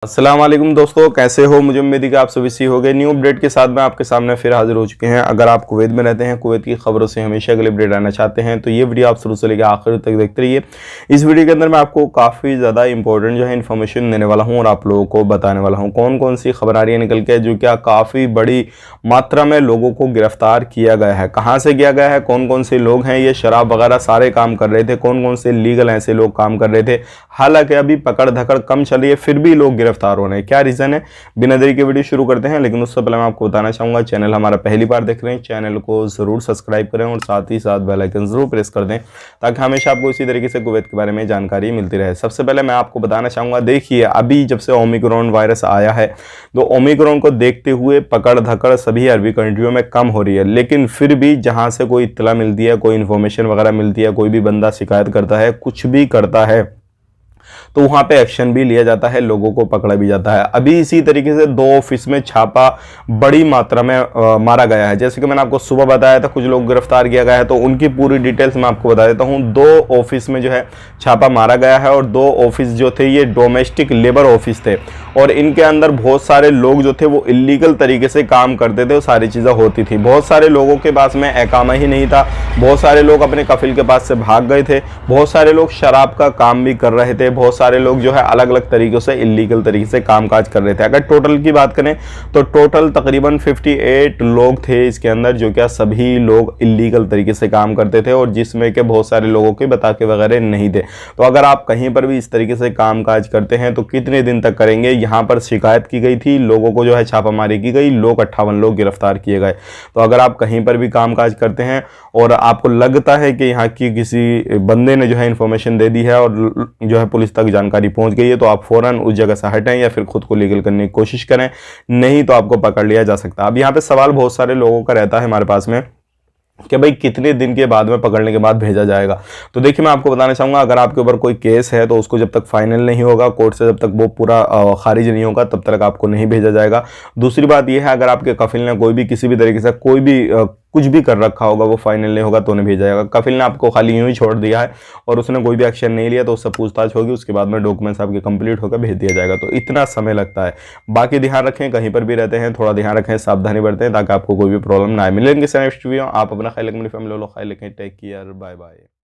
अस्सलाम वालेकुम दोस्तों, कैसे हो। मुझे उम्मीद है कि आप सभी सही हो गए। न्यू अपडेट के साथ मैं आपके सामने फिर हाजिर हो चुके हैं। अगर आप कुवैत में रहते हैं, कुवैत की खबरों से हमेशा अगले अपडेट आना चाहते हैं तो ये वीडियो आप शुरू से लेकर आखिर तक देखते रहिए। इस वीडियो के अंदर मैं आपको काफ़ी ज़्यादा इंपॉर्टेंट जो है इन्फॉर्मेशन देने वाला हूँ और आप लोगों को बताने वाला हूँ कौन कौन सी खबर आ रही है निकल के, जो क्या काफ़ी बड़ी मात्रा में लोगों को गिरफ्तार किया गया है। कहाँ से किया गया है, कौन कौन से लोग हैं, ये शराब वगैरह सारे काम कर रहे थे, कौन कौन से लीगल ऐसे लोग काम कर रहे थे। हालांकि अभी पकड़ धकड़ कम चल रही है, फिर भी लोग गिरफ्तार हो रहे हैं। क्या रीजन है, बिना देरी के वीडियो शुरू करते हैं। लेकिन उससे पहले मैं आपको बताना चाहूंगा, चैनल हमारा पहली बार देख रहे हैं, चैनल को जरूर सब्सक्राइब करें और साथ ही साथ बेल आइकन जरूर प्रेस कर दें ताकि हमेशा आपको इसी तरीके से कुवैत के बारे में जानकारी मिलती रहे। सबसे पहले मैं आपको बताना चाहूंगा, देखिए अभी जब से ओमिक्रॉन वायरस आया है तो ओमिक्रॉन को देखते हुए पकड़ धकड़ सभी अरबी कंट्रियों में कम हो रही है। लेकिन फिर भी जहां से कोई इत्तला मिलती है, कोई इन्फॉर्मेशन वगैरह मिलती है, कोई भी बंदा शिकायत करता है, कुछ भी करता है तो वहां पे एक्शन भी लिया जाता है, लोगों को पकड़ा भी जाता है। अभी इसी तरीके से 2 ऑफिस में छापा बड़ी मात्रा में मारा गया है। जैसे कि मैंने आपको सुबह बताया था कुछ लोग गिरफ्तार किया गया है, तो उनकी पूरी डिटेल्स मैं आपको बता देता हूं। 2 ऑफिस में जो है छापा मारा गया है और 2 ऑफिस जो थे ये डोमेस्टिक लेबर ऑफिस थे और इनके अंदर बहुत सारे लोग जो थे वो इलीगल तरीके से काम करते थे, वो सारी चीज़ें होती थी। बहुत सारे लोगों के पास में एकामा ही नहीं था, बहुत सारे लोग अपने कफिल के पास से भाग गए थे, बहुत सारे लोग शराब का काम भी कर रहे थे, बहुत सारे लोग जो है अलग अलग तरीकों से इलीगल तरीके से कामकाज कर रहे थे। अगर टोटल की बात करें तो टोटल तकरीबन 58 लोग थे इसके अंदर, जो क्या सभी लोग इलीगल तरीके से काम करते थे और जिसमें के बहुत सारे लोगों के बताके वगैरह नहीं थे। तो अगर आप कहीं पर भी इस तरीके से कामकाज करते हैं तो कितने दिन तक करेंगे। यहाँ पर शिकायत की गई थी, लोगों को जो है छापामारी की गई, लोग 58 लोग गिरफ्तार किए गए। तो अगर आप कहीं पर भी कामकाज करते हैं और आपको लगता है कि यहाँ की किसी बंदे ने जो है इंफॉर्मेशन दे दी है और जो है पुलिस तक जानकारी पहुंच गई है, तो आप फौरन उस जगह से हटें या फिर खुद को लीगल करने की कोशिश करें, नहीं तो आपको पकड़ लिया जा सकता है। अब यहाँ पे सवाल बहुत सारे लोगों का रहता है हमारे पास में कि भाई कितने दिन के बाद में पकड़ने के बाद भेजा जाएगा। तो देखिए मैं आपको बताना चाहूंगा, अगर आपके ऊपर कोई केस है तो उसको जब तक फाइनल नहीं होगा, कोर्ट से जब तक वो पूरा खारिज नहीं होगा तब तक आपको नहीं भेजा जाएगा। दूसरी बात यह है, अगर आपके कफिल ने कोई भी किसी भी तरीके से कोई भी कुछ भी कर रखा होगा, वो फाइनल नहीं होगा तो नहीं भेजा जाएगा। कफिल ने आपको खाली यूं ही छोड़ दिया है और उसने कोई भी एक्शन नहीं लिया तो उससे पूछताछ होगी, उसके बाद में डॉक्यूमेंट्स आपके कंप्लीट होकर भेज दिया जाएगा। तो इतना समय लगता है। बाकी ध्यान रखें, कहीं पर भी रहते हैं थोड़ा ध्यान रखें, सावधानी बरतें ताकि आपको कोई भी प्रॉब्लम ना आए। मिलेंगे नेक्स्ट वीडियो। आप अपना ख्याल रखें, मेरी फैमिली लो ख्याल रखें। Take care, bye bye.